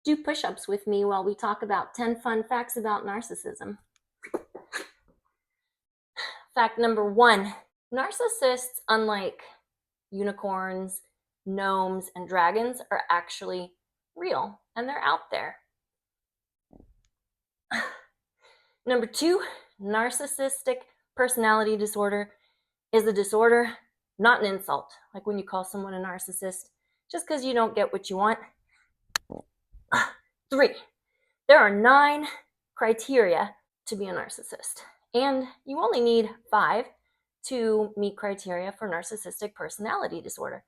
do push-ups with me while we talk about 10 fun facts about narcissism. Fact number 1, narcissists, unlike unicorns, gnomes, and dragons, are actually real, and they're out there. Number 2, narcissistic personality disorder is a disorder, not an insult, like when you call someone a narcissist just because you don't get what you want. 3, there are 9 criteria to be a narcissist, and you only need 5 to meet criteria for narcissistic personality disorder.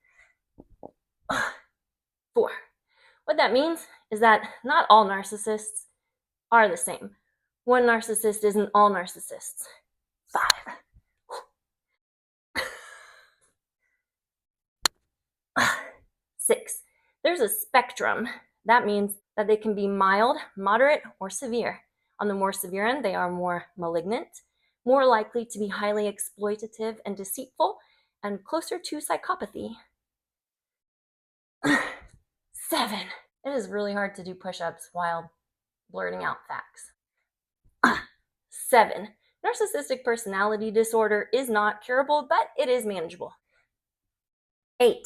4, what that means is that not all narcissists are the same. One narcissist isn't all narcissists. 5. 6, there's a spectrum. That means that they can be mild, moderate, or severe. On the more severe end, they are more malignant, more likely to be highly exploitative and deceitful, and closer to psychopathy. 7, it is really hard to do push-ups while blurting out facts. 7, narcissistic personality disorder is not curable, but it is manageable. 8,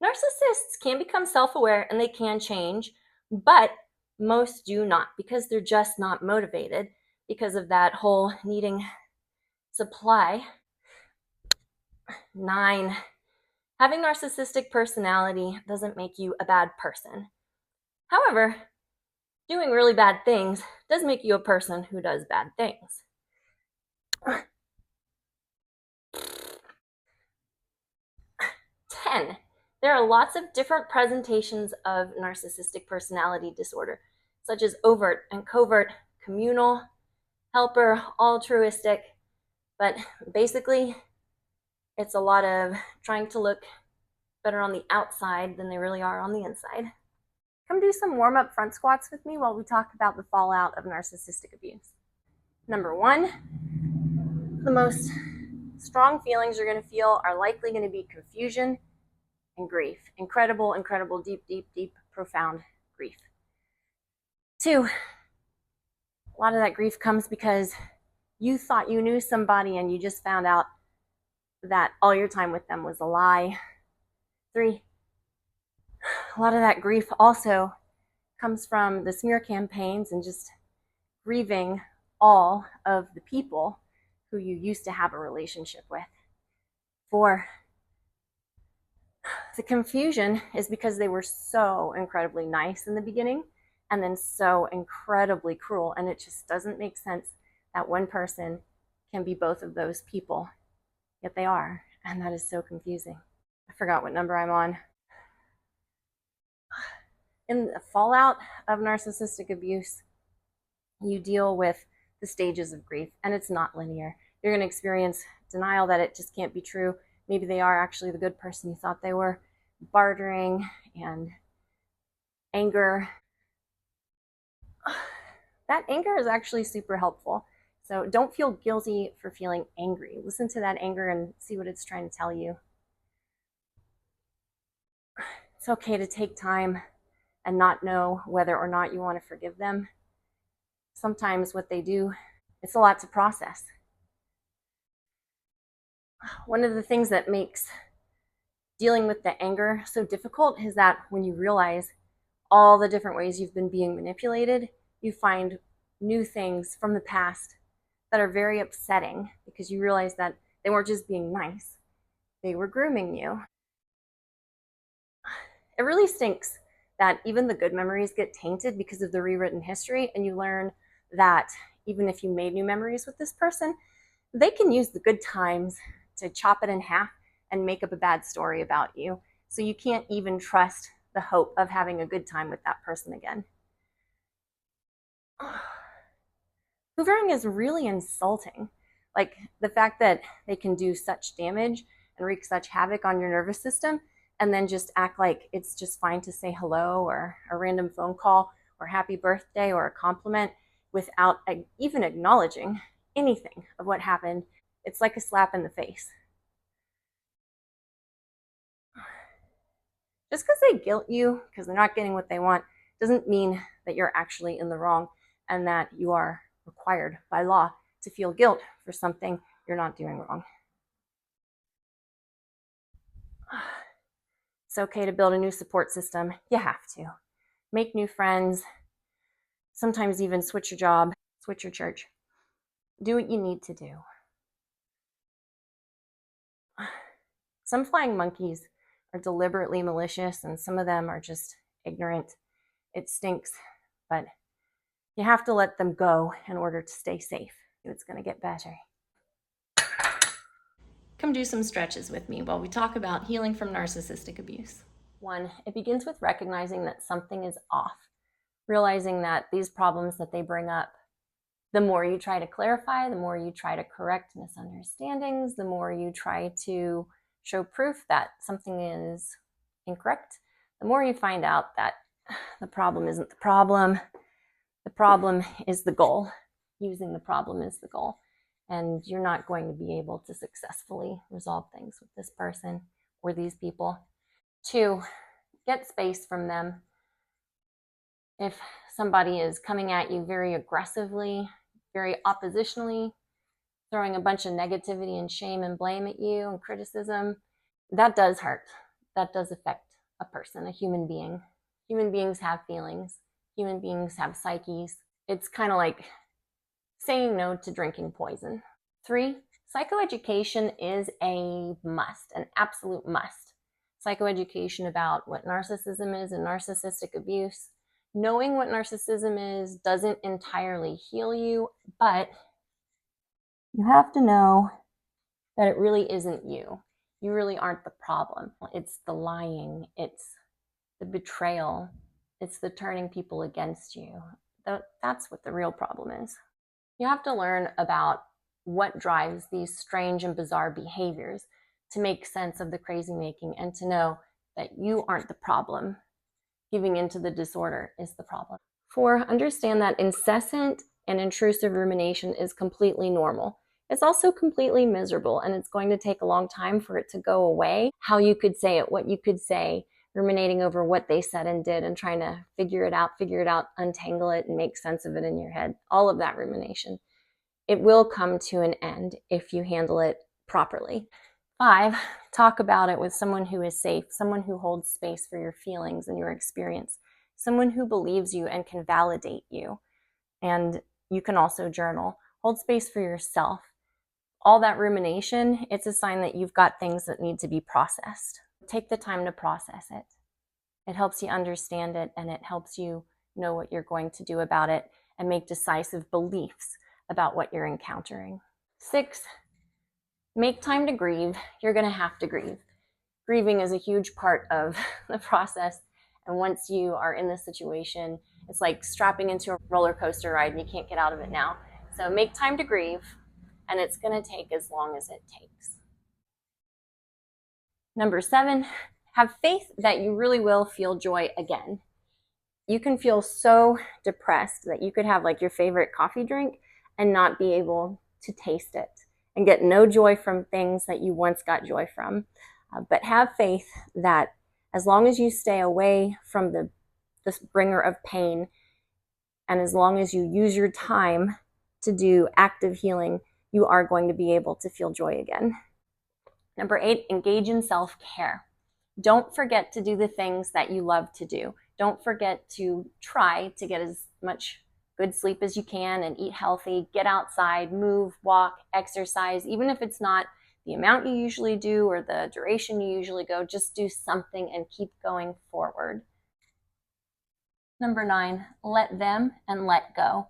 narcissists can become self-aware and they can change, but most do not because they're just not motivated because of that whole needing supply. 9, having narcissistic personality doesn't make you a bad person. However, doing really bad things does make you a person who does bad things. 10, there are lots of different presentations of narcissistic personality disorder, such as overt and covert, communal, helper, altruistic, but basically it's a lot of trying to look better on the outside than they really are on the inside. Come do some warm-up front squats with me while we talk about the fallout of narcissistic abuse. Number 1, the most strong feelings you're going to feel are likely going to be confusion and grief. Incredible, deep, profound grief. 2, a lot of that grief comes because you thought you knew somebody and you just found out that all your time with them was a lie. 3, a lot of that grief also comes from the smear campaigns and just grieving all of the people who you used to have a relationship with. 4, the confusion is because they were so incredibly nice in the beginning and then so incredibly cruel, and it just doesn't make sense that one person can be both of those people, yet they are, and that is so confusing. I forgot what number I'm on. In the fallout of narcissistic abuse, you deal with the stages of grief, and it's not linear. You're going to experience denial that it just can't be true. Maybe they are actually the good person you thought they were. Bartering and anger. That anger is actually super helpful. So don't feel guilty for feeling angry. Listen to that anger and see what it's trying to tell you. It's okay to take time and not know whether or not you want to forgive them. Sometimes what they do, it's a lot to process. One of the things that makes dealing with the anger so difficult is that when you realize all the different ways you've been being manipulated, you find new things from the past that are very upsetting because you realize that they weren't just being nice, they were grooming you. It really stinks that even the good memories get tainted because of the rewritten history, and you learn that even if you made new memories with this person, they can use the good times to chop it in half and make up a bad story about you. So you can't even trust the hope of having a good time with that person again. Hoovering is really insulting. Like the fact that they can do such damage and wreak such havoc on your nervous system and then just act like it's just fine to say hello or a random phone call or happy birthday or a compliment without even acknowledging anything of what happened. It's like a slap in the face. Just because they guilt you because they're not getting what they want doesn't mean that you're actually in the wrong and that you are required by law to feel guilt for something you're not doing wrong. It's okay to build a new support system. You have to. Make new friends. Sometimes even switch your job, switch your church. Do what you need to do. Some flying monkeys are deliberately malicious, and some of them are just ignorant. It stinks, but you have to let them go in order to stay safe. It's going to get better. Come do some stretches with me while we talk about healing from narcissistic abuse. 1, it begins with recognizing that something is off, realizing that these problems that they bring up, the more you try to clarify, the more you try to correct misunderstandings, the more you try to show proof that something is incorrect, the more you find out that the problem isn't the problem. The problem is the goal. Using the problem is the goal. And you're not going to be able to successfully resolve things with this person or these people. 2, get space from them. If somebody is coming at you very aggressively, very oppositionally, throwing a bunch of negativity and shame and blame at you and criticism, that does hurt. That does affect a person, a human being. Human beings have feelings. Human beings have psyches. It's kind of like saying no to drinking poison. 3, psychoeducation is a must, an absolute must. Psychoeducation about what narcissism is and narcissistic abuse. Knowing what narcissism is doesn't entirely heal you, but you have to know that it really isn't you. You really aren't the problem. It's the lying. It's the betrayal. It's the turning people against you. That's what the real problem is. You have to learn about what drives these strange and bizarre behaviors to make sense of the crazy making and to know that you aren't the problem. Giving into the disorder is the problem. 4, understand that incessant and intrusive rumination is completely normal. It's also completely miserable, and it's going to take a long time for it to go away. How you could say it, what you could say, ruminating over what they said and did and trying to figure it out, untangle it, and make sense of it in your head. All of that rumination. It will come to an end if you handle it properly. 5, talk about it with someone who is safe, someone who holds space for your feelings and your experience, someone who believes you and can validate you. And you can also journal. Hold space for yourself. All that rumination, it's a sign that you've got things that need to be processed. Take the time to process it. It helps you understand it, and it helps you know what you're going to do about it and make decisive beliefs about what you're encountering. 6, make time to grieve. You're going to have to grieve. Grieving is a huge part of the process. And once you are in this situation, it's like strapping into a roller coaster ride and you can't get out of it now. So make time to grieve, and it's going to take as long as it takes. Number 7, have faith that you really will feel joy again. You can feel so depressed that you could have like your favorite coffee drink and not be able to taste it and get no joy from things that you once got joy from. But have faith that as long as you stay away from the bringer of pain, and as long as you use your time to do active healing, you are going to be able to feel joy again. Number 8, engage in self-care. Don't forget to do the things that you love to do. Don't forget to try to get as much good sleep as you can and eat healthy. Get outside, move, walk, exercise. Even if it's not the amount you usually do or the duration you usually go, just do something and keep going forward. Number 9, let them and let go.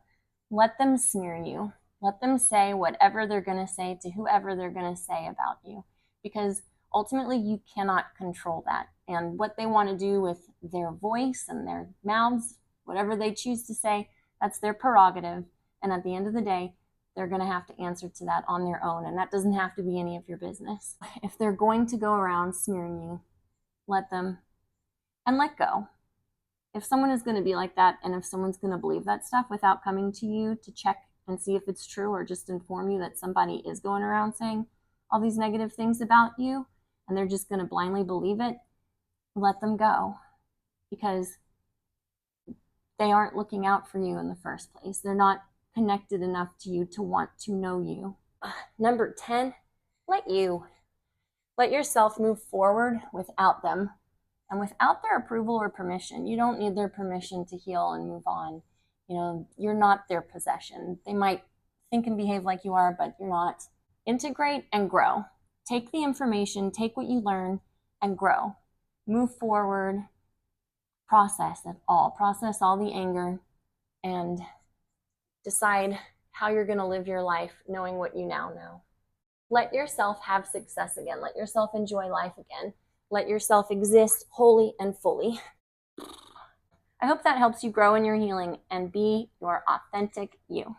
Let them smear you. Let them say whatever they're going to say to whoever they're going to say about you, because ultimately you cannot control that. And what they want to do with their voice and their mouths, whatever they choose to say, that's their prerogative. And at the end of the day, they're going to have to answer to that on their own. And that doesn't have to be any of your business. If they're going to go around smearing you, let them and let go. If someone is going to be like that, and if someone's going to believe that stuff without coming to you to check and see if it's true, or just inform you that somebody is going around saying all these negative things about you, and they're just going to blindly believe it, let them go. Because they aren't looking out for you in the first place. They're not connected enough to you to want to know you. Number 10, let yourself move forward without them and without their approval or permission. You don't need their permission to heal and move on. You know, you're not their possession. They might think and behave like you are, but you're not. Integrate and grow. Take the information, take what you learn, and grow. Move forward. Process it all. Process all the anger and decide how you're going to live your life knowing what you now know. Let yourself have success again. Let yourself enjoy life again. Let yourself exist wholly and fully. I hope that helps you grow in your healing and be your authentic you.